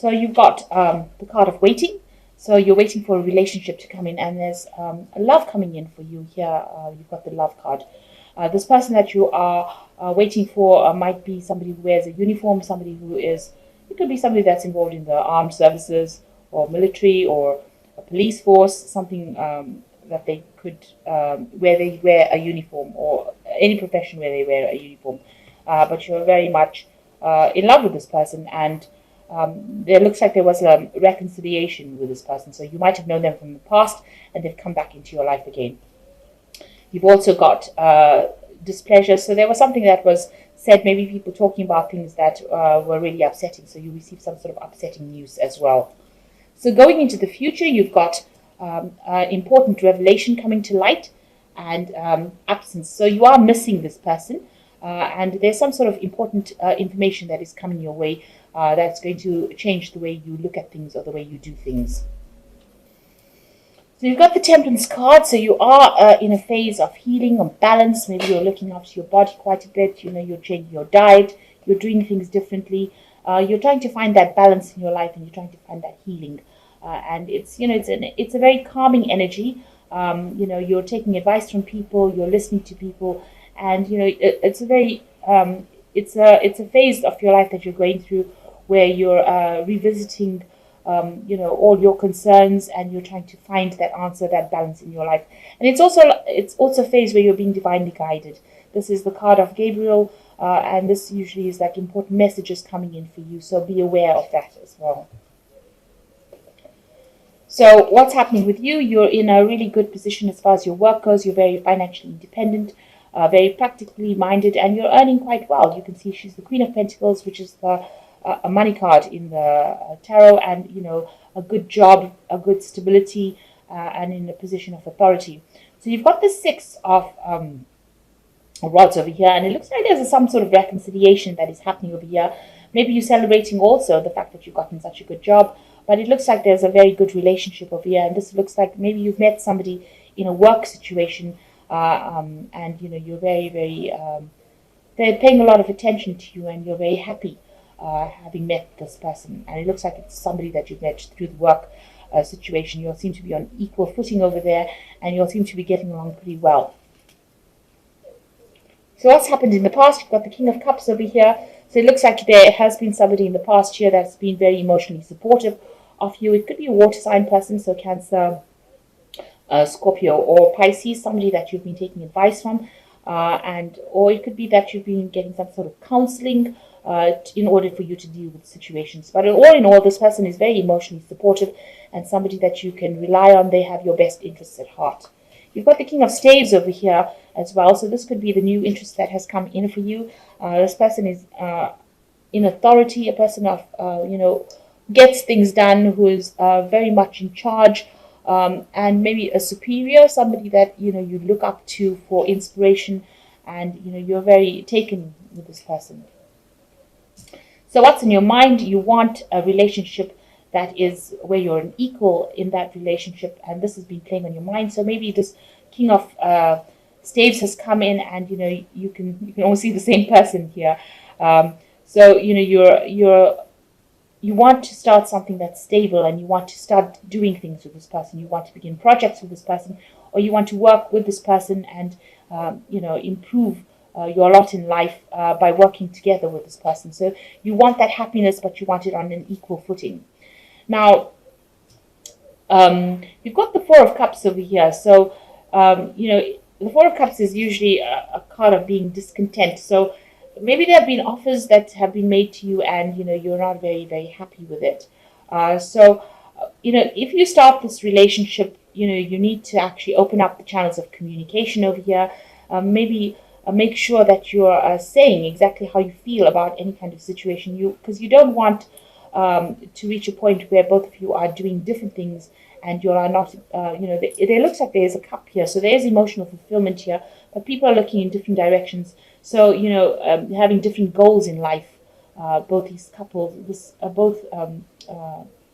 So you've got the card of waiting. So you're waiting for a relationship to come in, and there's a love coming in for you here. You've got the love card. This person that you are waiting for might be somebody who wears a uniform, somebody who is, it could be somebody that's involved in the armed services or military or a police force, something that they could, where they wear a uniform, or any profession where they wear a uniform. But you're very much in love with this person, and there looks like there was a reconciliation with this person. So you might have known them from the past, and they've come back into your life again. You've also got displeasure. So there was something that was said, maybe people talking about things that were really upsetting. So you receive some sort of upsetting news as well. So going into the future, you've got important revelation coming to light, and absence. So you are missing this person, and there's some sort of important information that is coming your way that's going to change the way you look at things or the way you do things. So you've got the Temperance card. So you are in a phase of healing or balance. Maybe you're looking after your body quite a bit. You're changing your diet. You're doing things differently. You're trying to find that balance in your life, and you're trying to find that healing. And it's a very calming energy. You're taking advice from people. You're listening to people, and it's a very it's a phase of your life that you're going through where you're revisiting all your concerns, and you're trying to find that answer, that balance in your life. And it's also a phase where you're being divinely guided. This is the card of Gabriel, and this usually is like important messages coming in for you. So be aware of that as well. So what's happening with you? You're in a really good position as far as your work goes. You're very financially independent, very practically minded, and you're earning quite well. You can see she's the Queen of Pentacles, which is a money card in the tarot, and a good job, a good stability, and in a position of authority. So you've got the Six of Rods over here, and it looks like there's some sort of reconciliation that is happening over here. Maybe you're celebrating also the fact that you've gotten such a good job, but it looks like there's a very good relationship over here, and this looks like maybe you've met somebody in a work situation, and you're very, very they're paying a lot of attention to you, and you're very happy having met this person. And it looks like it's somebody that you've met through the work situation. You'll seem to be on equal footing over there, and you'll seem to be getting along pretty well. So what's happened in the past? You've got the King of Cups over here. So it looks like there has been somebody in the past year that's been very emotionally supportive of you. It could be a water sign person, so Cancer, Scorpio, or Pisces, somebody that you've been taking advice from, or it could be that you've been getting some sort of counseling in order for you to deal with situations. But all in all, this person is very emotionally supportive and somebody that you can rely on. They have your best interests at heart. You've got the King of Staves over here as well. So this could be the new interest that has come in for you. This person is in authority, a person of, gets things done, who is very much in charge, and maybe a superior, somebody that, you look up to for inspiration, and, you're very taken with this person. So what's in your mind? You want a relationship that is where you're an equal in that relationship, and this has been playing on your mind. So maybe this King of Staves has come in, and you can almost see the same person here. So you want to start something that's stable, and you want to start doing things with this person. You want to begin projects with this person, or you want to work with this person and improve your lot in life by working together with this person. So you want that happiness, but you want it on an equal footing. Now, you've got the Four of Cups over here. So, the Four of Cups is usually a card of being discontent. So maybe there have been offers that have been made to you, and, you're not very, very happy with it. If you start this relationship, you need to actually open up the channels of communication over here. Maybe make sure that you're saying exactly how you feel about any kind of situation. Because you don't want to reach a point where both of you are doing different things, and you are not, there looks like there's a cup here. So there's emotional fulfillment here, but people are looking in different directions. So, having different goals in life. Both these couples, both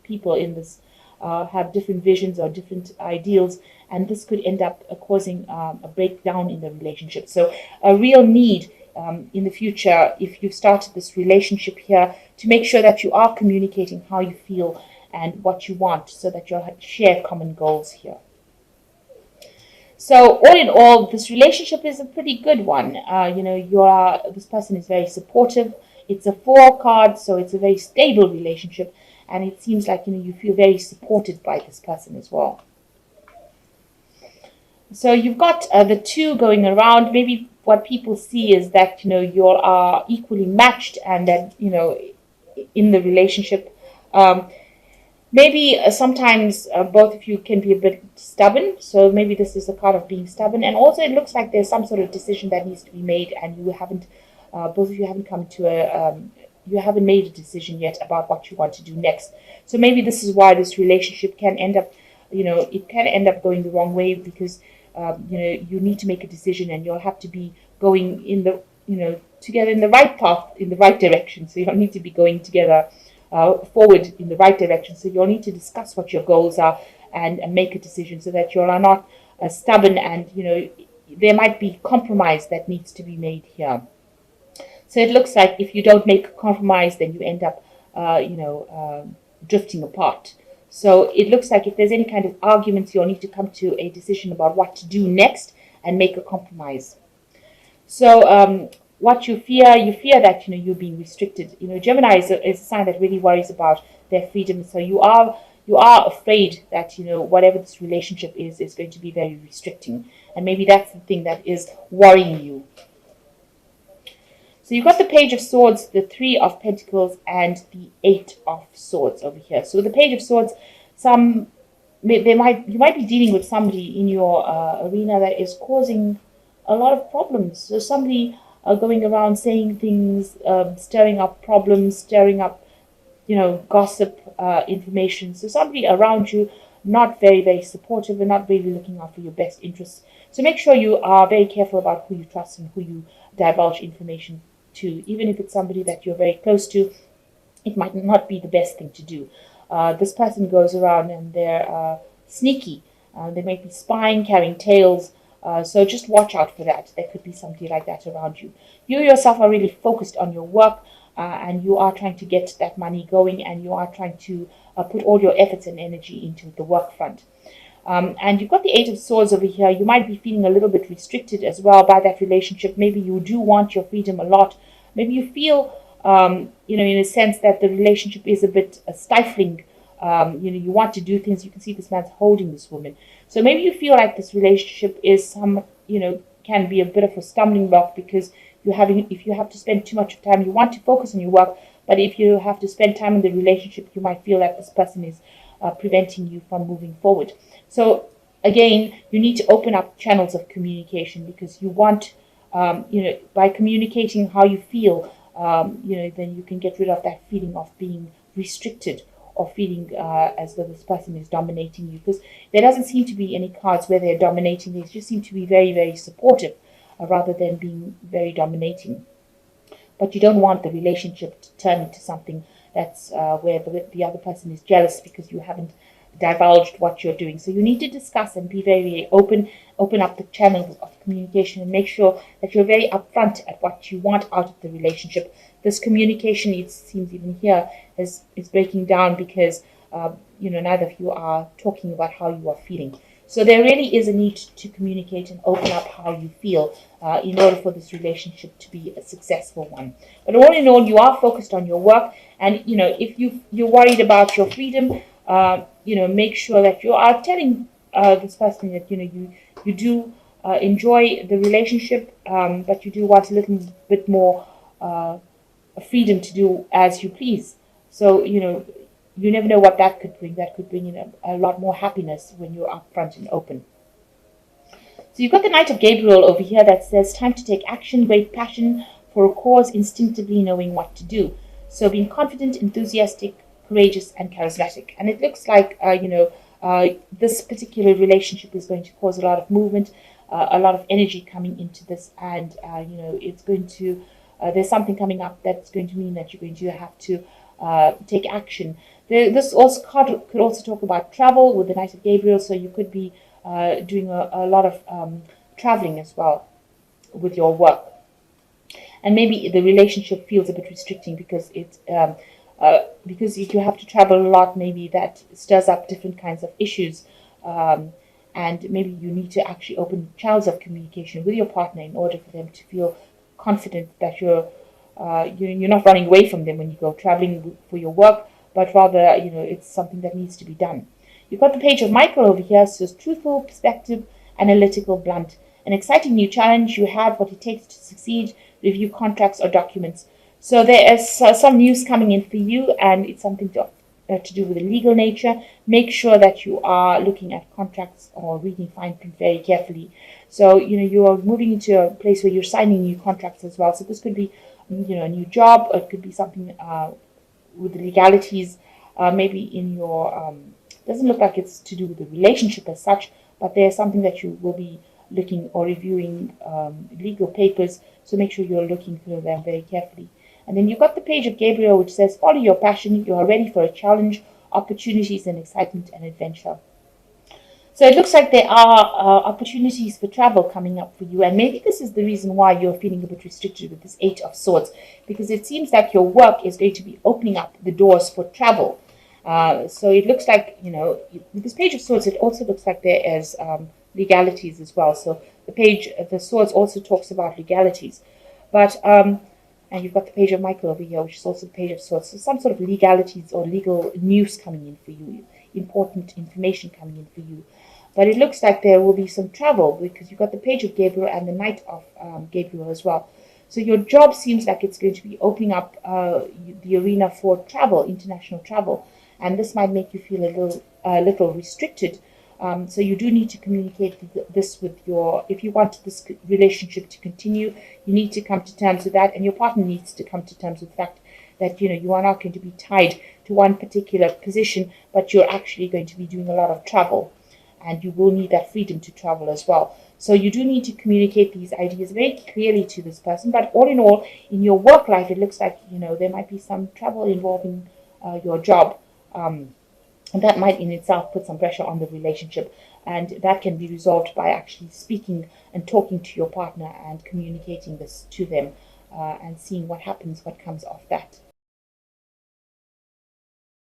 people in this have different visions or different ideals, and this could end up causing a breakdown in the relationship. So a real need in the future, if you've started this relationship here, to make sure that you are communicating how you feel and what you want, so that you'll share common goals here. So all in all, this relationship is a pretty good one. This person is very supportive. It's a 4 card, so it's a very stable relationship, and it seems like you feel very supported by this person as well. So you've got the 2 going around. Maybe what people see is that you are equally matched, and that in the relationship. Maybe sometimes both of you can be a bit stubborn. So maybe this is a card of being stubborn. And also it looks like there's some sort of decision that needs to be made, and you haven't, both of you haven't come to you haven't made a decision yet about what you want to do next. So maybe this is why this relationship can end up, it can end up going the wrong way, because, you need to make a decision, and you'll have to be going in the, together in the right path, in the right direction. So you'll need to be going together forward in the right direction. So you'll need to discuss what your goals are and make a decision, so that you are not stubborn, and there might be compromise that needs to be made here. So it looks like if you don't make a compromise, then you end up drifting apart. So it looks like if there's any kind of arguments, you'll need to come to a decision about what to do next and make a compromise. So what you fear that you're being restricted. Gemini is a sign that really worries about their freedom. So you are afraid that whatever this relationship is going to be very restricting, and maybe that's the thing that is worrying you. So you've got the Page of Swords, the 3 of Pentacles, and the 8 of Swords over here. So the Page of Swords, you might be dealing with somebody in your arena that is causing a lot of problems. So somebody going around saying things, stirring up problems, stirring up, gossip, information. So somebody around you not very, very supportive, and not really looking out for your best interests. So make sure you are very careful about who you trust and who you divulge information to. Even if it's somebody that you're very close to, it might not be the best thing to do. This person goes around and they're sneaky. They might be spying, carrying tales. So just watch out for that. There could be somebody like that around you. You yourself are really focused on your work, and you are trying to get that money going, and you are trying to put all your efforts and energy into the work front. And you've got the 8 of Swords over here. You might be feeling a little bit restricted as well by that relationship. Maybe you do want your freedom a lot. Maybe you feel, in a sense that the relationship is a bit stifling. You want to do things. You can see this man's holding this woman. So maybe you feel like this relationship is can be a bit of a stumbling block, because if you have to spend too much time, you want to focus on your work, but if you have to spend time in the relationship, you might feel like this person is preventing you from moving forward. So again, you need to open up channels of communication, because you want, by communicating how you feel, then you can get rid of that feeling of being restricted, or feeling as though this person is dominating you, because there doesn't seem to be any cards where they're dominating. They just seem to be very, very supportive, rather than being very dominating. But you don't want the relationship to turn into something that's where the other person is jealous because you haven't divulged what you're doing. So you need to discuss and be very, very open up the channels of communication, and make sure that you're very upfront at what you want out of the relationship. This communication, it seems even here, is breaking down, because neither of you are talking about how you are feeling. So there really is a need to communicate and open up how you feel in order for this relationship to be a successful one. But all in all, you are focused on your work, and if you're worried about your freedom, make sure that you are telling this person that you do enjoy the relationship, but you do want a little bit more freedom to do as you please. So you never know what that could bring. That could bring in a lot more happiness when you're upfront and open. So you've got the Knight of Gabriel over here that says, time to take action, great passion for a cause, instinctively knowing what to do. So being confident, enthusiastic, courageous, and charismatic. And it looks like, this particular relationship is going to cause a lot of movement, a lot of energy coming into this. And, it's going to, there's something coming up that's going to mean that you're going to have to take action. This card could also talk about travel with the Knight of Gabriel, so you could be doing a lot of traveling as well with your work. and maybe the relationship feels a bit restricting because because if you have to travel a lot, maybe that stirs up different kinds of issues. And maybe you need to actually open channels of communication with your partner in order for them to feel confident that you're not running away from them when you go traveling for your work, but rather it's something that needs to be done. You've got the page of Michael over here. Says truthful, perspective, analytical, blunt. An exciting new challenge. You have what it takes to succeed. Review contracts or documents. So there is some news coming in for you, and it's something to do with the legal nature. Make sure that you are looking at contracts or reading fine print very carefully. So you are moving into a place where you're signing new contracts as well. So this could be a new job, or it could be something with the legalities. Maybe in your doesn't look like it's to do with the relationship as such, but there's something that you will be looking or reviewing legal papers. So make sure you're looking through them very carefully. And then you've got the page of Gabriel, which says, follow your passion. You are ready for a challenge, opportunities, and excitement and adventure. So it looks like there are opportunities for travel coming up for you. And maybe this is the reason why you're feeling a bit restricted with this Eight of Swords, because it seems like your work is going to be opening up the doors for travel. So it looks like, with this page of swords, it also looks like there is legalities as well. So the swords also talks about legalities. But, and you've got the page of Michael over here, which is also the page of swords. So some sort of legalities or legal news coming in for you, important information coming in for you. But it looks like there will be some travel, because you've got the page of Gabriel and the Knight of Gabriel as well. So your job seems like it's going to be opening up the arena for travel, international travel. And this might make you feel a little restricted. So you do need to communicate this with if you want this relationship to continue, you need to come to terms with that, and your partner needs to come to terms with the fact that you are not going to be tied to one particular position, but you're actually going to be doing a lot of travel, and you will need that freedom to travel as well. So you do need to communicate these ideas very clearly to this person. But all in all, in your work life, it looks like there might be some travel involving your job. And that might in itself put some pressure on the relationship, and that can be resolved by actually speaking and talking to your partner and communicating this to them, and seeing what happens, what comes off that.